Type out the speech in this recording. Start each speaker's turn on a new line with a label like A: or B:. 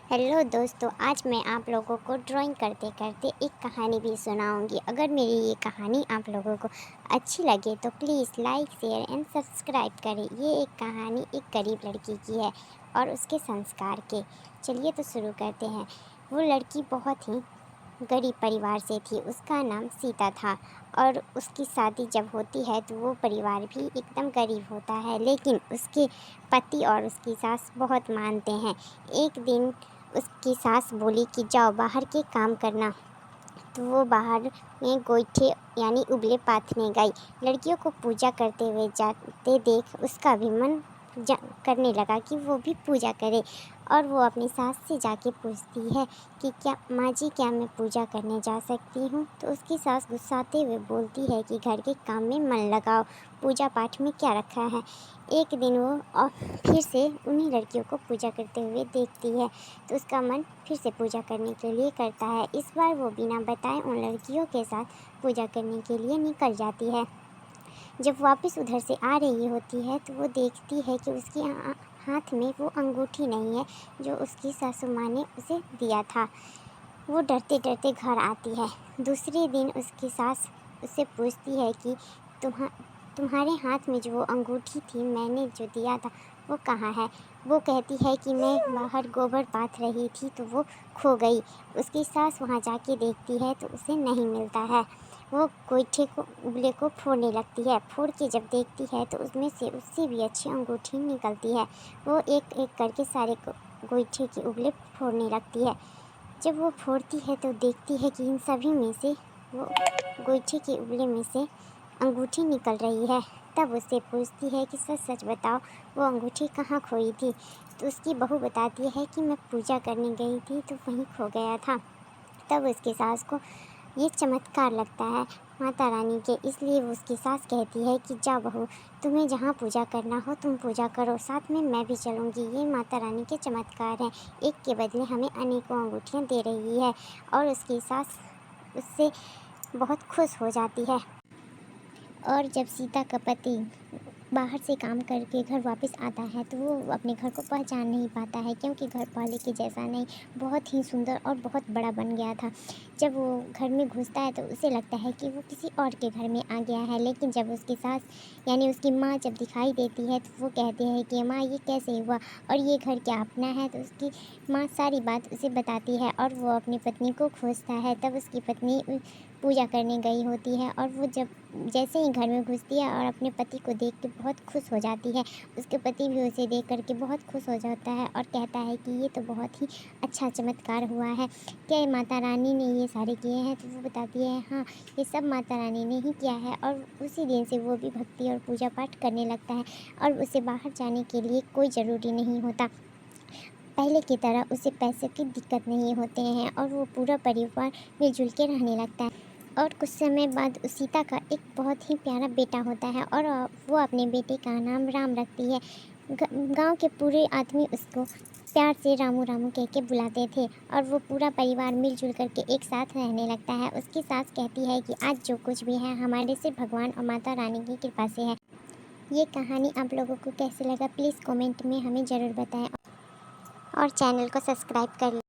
A: Hello दोस्तों, आज मैं आप लोगों को ड्राइंग करते करते एक कहानी भी सुनाऊंगी। अगर मेरी ये कहानी आप लोगों को अच्छी लगे तो please like share and subscribe करें। ये एक कहानी एक गरीब लड़की की है और उसके संस्कार के। चलिए तो शुरू करते हैं। वो लड़की बहुत ही गरीब परिवार से थी। उसका नाम सीता था और उसकी शादी जब होती है तो वो परिवार भी एकदम गरीब होता है, लेकिन उसके पति और उसकी सास बहुत मानते हैं। एक दिन उसकी सास बोली कि जाओ बाहर के काम करना, तो वो बाहर में गोईठे यानी उबले पाथने गई। लड़कियों को पूजा करते हुए जाते देख उसका भी मन करने लगा कि वो भी पूजा करे, और वो अपनी सास से जाके पूछती है कि क्या माँ जी, क्या मैं पूजा करने जा सकती हूँ। तो उसकी सास गुस्साते हुए बोलती है कि घर के काम में मन लगाओ, पूजा पाठ में क्या रखा है। एक दिन वो और फिर से उन्हीं लड़कियों को पूजा करते हुए देखती है, तो उसका मन फिर से पूजा करने के लिए करता है। इस बार वो बिना बताए उन लड़कियों के साथ पूजा करने के लिए निकल जाती है। जब वापस उधर से आ रही होती है तो वो देखती है कि उसके हाथ में वो अंगूठी नहीं है जो उसकी सासू माँ ने उसे दिया था। वो डरते डरते घर आती है। दूसरे दिन उसकी सास उससे पूछती है कि तुम्हारे हाथ में जो वो अंगूठी थी मैंने जो दिया था वो कहाँ है। वो कहती है कि मैं बाहर गोबर पाथ रही थी तो वो खो गई। उसकी सास वहाँ जाके देखती है तो उसे नहीं मिलता है। वो गोईठे को उबले को फोड़ने लगती है। फोड़ के जब देखती है तो उसमें से उससे भी अच्छी अंगूठी निकलती है। वो एक एक करके सारे गोईठे के उबले फोड़ने लगती है। जब वो फोड़ती है तो देखती है कि इन सभी में से वो गोईठे के उबले में से अंगूठी निकल रही है। तब उससे पूछती है कि सच सच बताओ, वो अंगूठी कहाँ खोई थी। तो उसकी बहू बताती है कि मैं पूजा करने गई थी तो वहीं खो गया था। तब उसकी सास को ये चमत्कार लगता है माता रानी के, इसलिए वो उसकी सास कहती है कि जा बहू, तुम्हें जहाँ पूजा करना हो तुम पूजा करो, साथ में मैं भी चलूँगी। ये माता रानी के चमत्कार हैं, एक के बदले हमें अनेकों अंगूठियाँ दे रही है। और उसकी सास उससे बहुत खुश हो जाती है। और जब सीता का पति बाहर से काम करके घर वापस आता है तो वो अपने घर को पहचान नहीं पाता है, क्योंकि घर पहले के जैसा नहीं, बहुत ही सुंदर और बहुत बड़ा बन गया था। जब वो घर में घुसता है तो उसे लगता है कि वो किसी और के घर में आ गया है, लेकिन जब उसकी सास यानी उसकी माँ जब दिखाई देती है तो वो कहते हैं कि माँ ये कैसे हुआ और ये घर क्या अपना है। तो उसकी माँ सारी बात उसे बताती है और वो अपनी पत्नी को खोजता है। तब उसकी पत्नी पूजा करने गई होती है और वो जब जैसे ही घर में घुसती है और अपने पति को देख के बहुत खुश हो जाती है। उसके पति भी उसे देख करके बहुत खुश हो जाता है और कहता है कि ये तो बहुत ही अच्छा चमत्कार हुआ है, क्या माता रानी ने ये सारे किए हैं। तो वो बताती है हाँ, ये सब माता रानी ने ही किया है। और उसी दिन से वो भी भक्ति और पूजा पाठ करने लगता है और उसे बाहर जाने के लिए कोई ज़रूरी नहीं होता। पहले की तरह उसे पैसे की दिक्कत नहीं होते हैं और वो पूरा परिवार मिलजुल के रहने लगता है। और कुछ समय बाद सीता का एक बहुत ही प्यारा बेटा होता है और वो अपने बेटे का नाम राम रखती है। गांव के पूरे आदमी उसको प्यार से रामू रामू कह के बुलाते थे और वो पूरा परिवार मिलजुल करके एक साथ रहने लगता है। उसकी सास कहती है कि आज जो कुछ भी है हमारे सिर्फ भगवान और माता रानी की कृपा से है। ये कहानी आप लोगों को कैसे लगा प्लीज़ कमेंट में हमें ज़रूर बताएं और चैनल को सब्सक्राइब कर